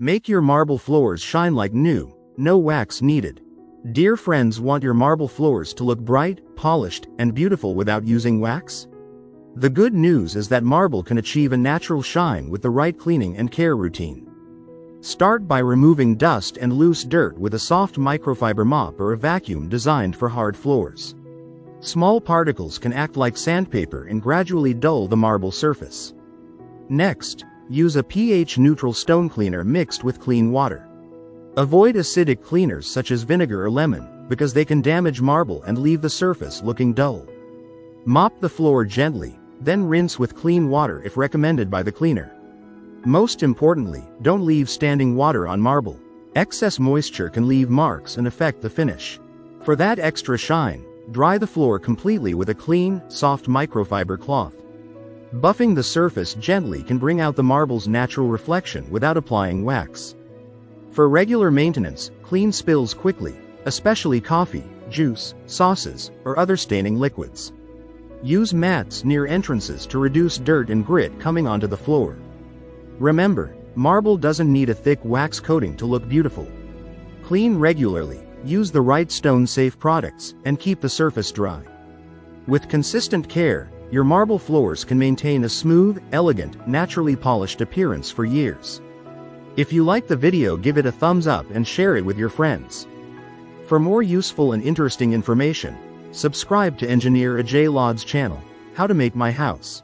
Make your marble floors shine like new, no wax needed. Dear friends, want your marble floors to look bright, polished, and beautiful without using wax? The good news is that marble can achieve a natural shine with the right cleaning and care routine. Start by removing dust and loose dirt with a soft microfiber mop or a vacuum designed for hard floors. Small particles can act like sandpaper and gradually dull the marble surface. Next, use a pH-neutral stone cleaner mixed with clean water. Avoid acidic cleaners such as vinegar or lemon, because they can damage marble and leave the surface looking dull. Mop the floor gently, then rinse with clean water if recommended by the cleaner. Most importantly, don't leave standing water on marble. Excess moisture can leave marks and affect the finish. For that extra shine, dry the floor completely with a clean, soft microfiber cloth. Buffing the surface gently can bring out the marble's natural reflection without applying wax. For regular maintenance, clean spills quickly, especially coffee, juice, sauces, or other staining liquids. Use mats near entrances to reduce dirt and grit coming onto the floor. Remember, marble doesn't need a thick wax coating to look beautiful. Clean regularly, use the right stone-safe products, and keep the surface dry. With consistent care, your marble floors can maintain a smooth, elegant, naturally polished appearance for years. If you like the video, give it a thumbs up and share it with your friends. For more useful and interesting information, subscribe to Engineer Ajay Lod's channel, How to Make My House.